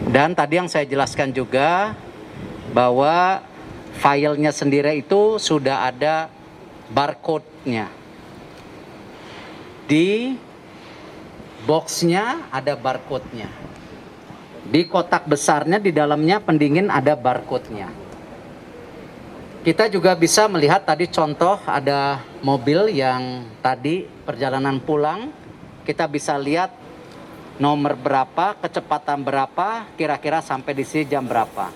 Dan tadi yang saya jelaskan juga bahwa filenya sendiri itu sudah ada barcode-nya. Di box-nya ada barcode-nya. Di kotak besarnya di dalamnya pendingin ada barcode-nya. Kita juga bisa melihat tadi contoh ada mobil yang tadi perjalanan pulang. Kita bisa lihat nomor berapa, kecepatan berapa, kira-kira sampai di sini jam berapa.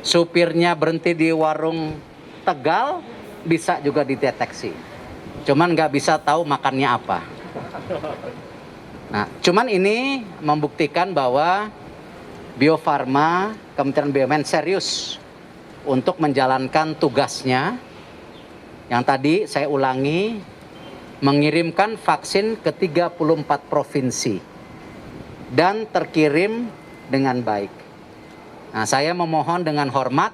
Supirnya berhenti di warung Tegal, bisa juga dideteksi. Cuman nggak bisa tahu makannya apa. Nah, cuman ini membuktikan bahwa Bio Farma, Kementerian BUMN serius untuk menjalankan tugasnya. Yang tadi saya ulangi, mengirimkan vaksin ke 34 provinsi dan terkirim dengan baik. Nah, saya memohon dengan hormat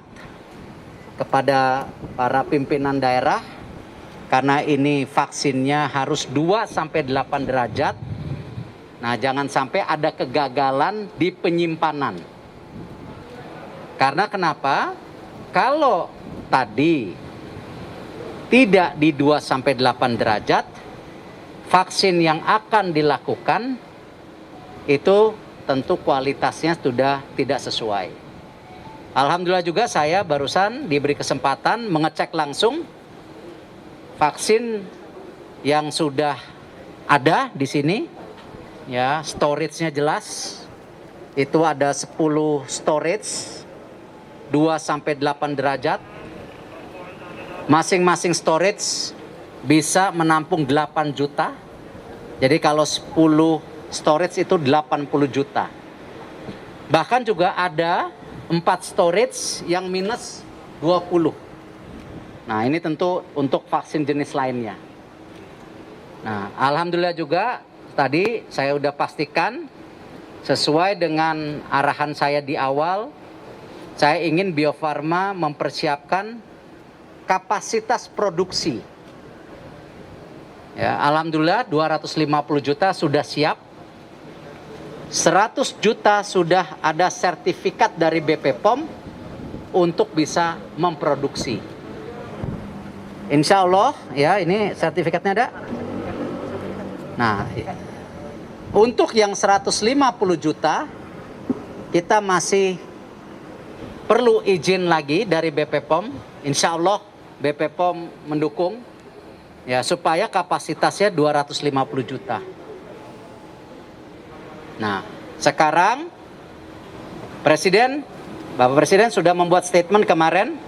kepada para pimpinan daerah, karena ini vaksinnya harus 2-8 derajat. Nah, jangan sampai ada kegagalan di penyimpanan. Karena kenapa? Kalau tadi tidak di 2-8 derajat, vaksin yang akan dilakukan itu tentu kualitasnya sudah tidak sesuai. Alhamdulillah juga saya barusan diberi kesempatan mengecek langsung vaksin yang sudah ada di sini. Ya, storage-nya jelas. Itu ada 10 storage 2-8 derajat. Masing-masing storage bisa menampung 8 juta. Jadi kalau 10 storage itu 80 juta. Bahkan juga ada 4 storage yang minus 20. Nah, ini tentu untuk vaksin jenis lainnya. Nah, alhamdulillah juga tadi saya udah pastikan sesuai dengan arahan saya di awal, saya ingin Bio Farma mempersiapkan kapasitas produksi. Ya, alhamdulillah 250 juta sudah siap. 100 juta sudah ada sertifikat dari BP POM untuk bisa memproduksi. Insya Allah ya, ini sertifikatnya ada. Nah, untuk yang 150 juta kita masih perlu izin lagi dari BP POM. Insya Allah BP POM mendukung ya supaya kapasitasnya 250 juta. Nah, sekarang Bapak Presiden sudah membuat statement kemarin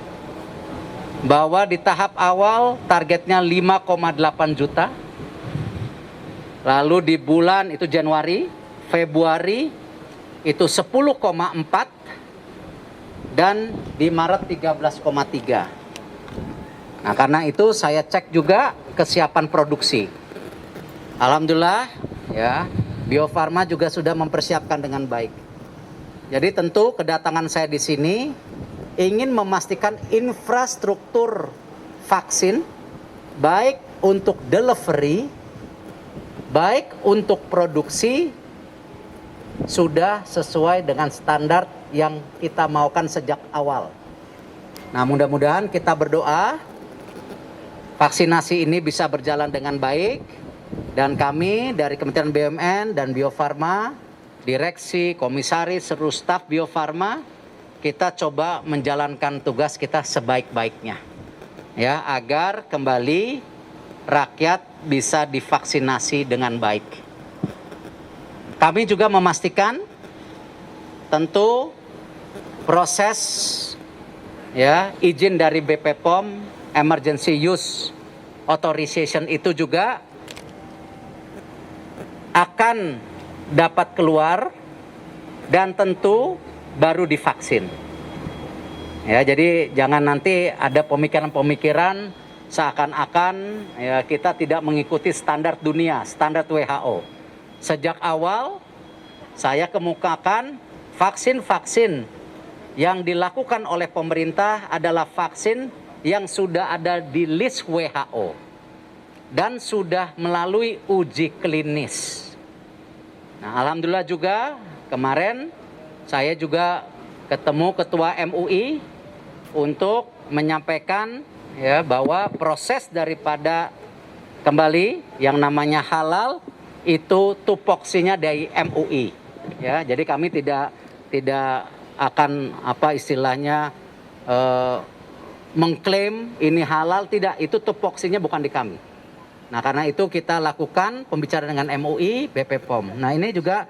bahwa di tahap awal targetnya 5,8 juta. Lalu di bulan itu Januari, Februari itu 10,4 dan di Maret 13,3. Nah, karena itu saya cek juga kesiapan produksi. Alhamdulillah ya, Bio Farma juga sudah mempersiapkan dengan baik. Jadi tentu kedatangan saya di sini ingin memastikan infrastruktur vaksin baik untuk delivery, baik untuk produksi sudah sesuai dengan standar yang kita maukan sejak awal. Nah, mudah-mudahan kita berdoa vaksinasi ini bisa berjalan dengan baik. Dan kami dari Kementerian BUMN dan Bio Farma, direksi, komisaris, seluruh staf Bio Farma, kita coba menjalankan tugas kita sebaik-baiknya. Ya, agar kembali rakyat bisa divaksinasi dengan baik. Kami juga memastikan tentu proses ya izin dari BP POM, Emergency Use Authorization itu juga akan dapat keluar dan tentu baru divaksin. Ya, jadi jangan nanti ada pemikiran-pemikiran seakan-akan ya kita tidak mengikuti standar dunia, standar WHO. Sejak awal saya kemukakan vaksin-vaksin yang dilakukan oleh pemerintah adalah vaksin yang sudah ada di list WHO dan sudah melalui uji klinis. Nah, alhamdulillah juga kemarin saya juga ketemu Ketua MUI untuk menyampaikan ya bahwa proses daripada kembali yang namanya halal itu tupoksinya dari MUI. Ya, jadi kami tidak akan apa istilahnya mengklaim ini halal, tidak, itu tupoksinya bukan di kami. Nah, karena itu kita lakukan pembicaraan dengan MUI, BP POM. Nah, ini juga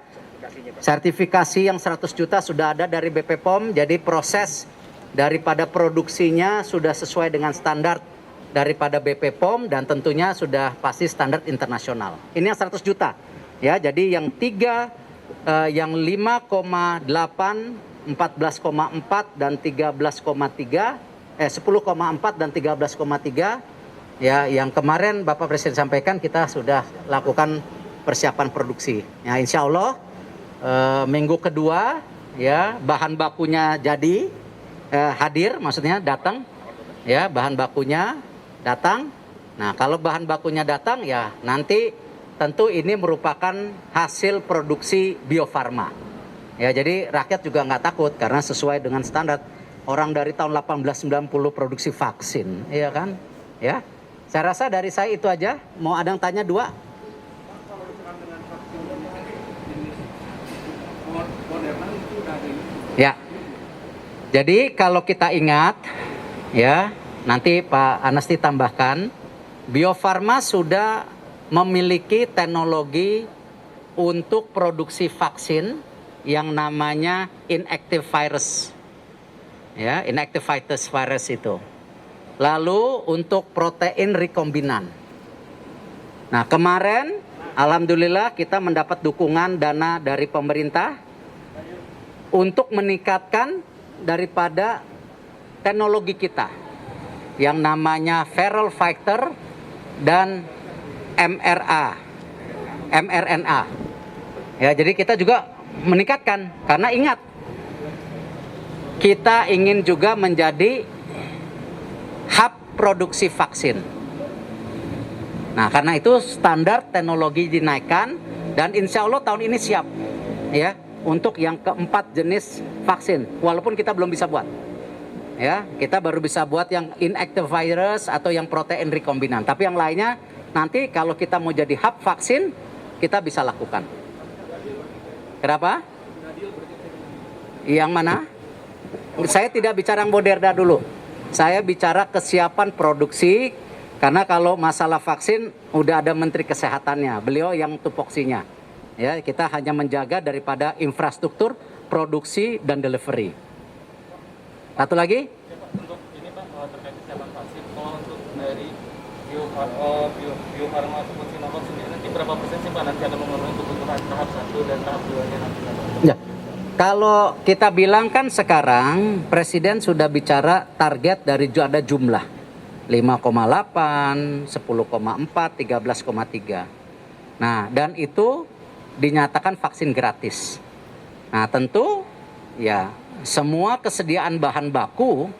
sertifikasi yang 100 juta sudah ada dari BP POM, jadi proses daripada produksinya sudah sesuai dengan standar daripada BP POM dan tentunya sudah pasti standar internasional. Ini yang 100 juta. Ya, jadi yang 5,8, 14,4 dan 13,3, 10,4 dan 13,3 ya, yang kemarin Bapak Presiden sampaikan kita sudah lakukan persiapan produksi. Ya, insya Allah minggu kedua ya bahan bakunya jadi hadir, maksudnya datang ya, bahan bakunya datang. Nah, kalau bahan bakunya datang ya nanti tentu ini merupakan hasil produksi Bio Farma. Ya, jadi rakyat juga nggak takut karena sesuai dengan standar. Orang dari tahun 1890 produksi vaksin, iya kan? Ya, saya rasa dari saya itu aja. Mau ada yang tanya dua? Ya, jadi kalau kita ingat, ya nanti Pak Anasti tambahkan, Bio Farma sudah memiliki teknologi untuk produksi vaksin yang namanya inactive virus. Ya, inactivated virus itu. Lalu untuk protein rekombinan. Nah, kemarin alhamdulillah kita mendapat dukungan dana dari pemerintah untuk meningkatkan daripada teknologi kita yang namanya viral vector dan mRNA. Ya, jadi kita juga meningkatkan karena ingat kita ingin juga menjadi hub produksi vaksin. Nah, karena itu standar teknologi dinaikkan dan insya Allah tahun ini siap ya untuk yang keempat jenis vaksin. Walaupun kita belum bisa buat, ya kita baru bisa buat yang inactive virus atau yang protein rekombinan. Tapi yang lainnya nanti kalau kita mau jadi hub vaksin kita bisa lakukan. Kenapa? Yang mana? Saya tidak bicara Moderna dulu. Saya bicara kesiapan produksi karena kalau masalah vaksin udah ada Menteri Kesehatannya. Beliau yang tupoksinya. Ya, kita hanya menjaga daripada infrastruktur produksi dan delivery. Satu lagi? Untuk ini Pak terkait kesiapan vaksin, kalau untuk dari Bio Farma ataupun Sinovac sendiri nanti berapa persen sih Pak nanti akan memenuhi kebutuhan tahap 1 dan tahap 2-nya nanti? Ya. Kalau kita bilang kan sekarang Presiden sudah bicara target dari ada jumlah 5,8, 10,4, 13,3. Nah, dan itu dinyatakan vaksin gratis. Nah, tentu ya semua kesediaan bahan baku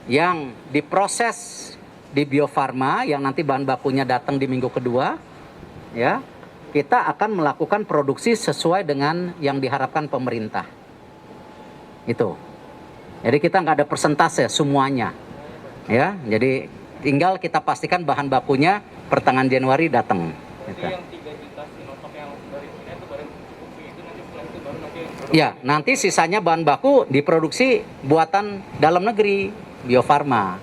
yang diproses di Bio Farma yang nanti bahan bakunya datang di minggu kedua ya, kita akan melakukan produksi sesuai dengan yang diharapkan pemerintah. Itu. Jadi kita nggak ada persentase semuanya. Ya, jadi tinggal kita pastikan bahan bakunya pertengahan Januari datang. Gitu. Yang 3 juta Sinovac yang dari China itu baru cukup itu nanti setelah itu baru nanti. Ya, nanti sisanya bahan baku diproduksi buatan dalam negeri Bio Farma.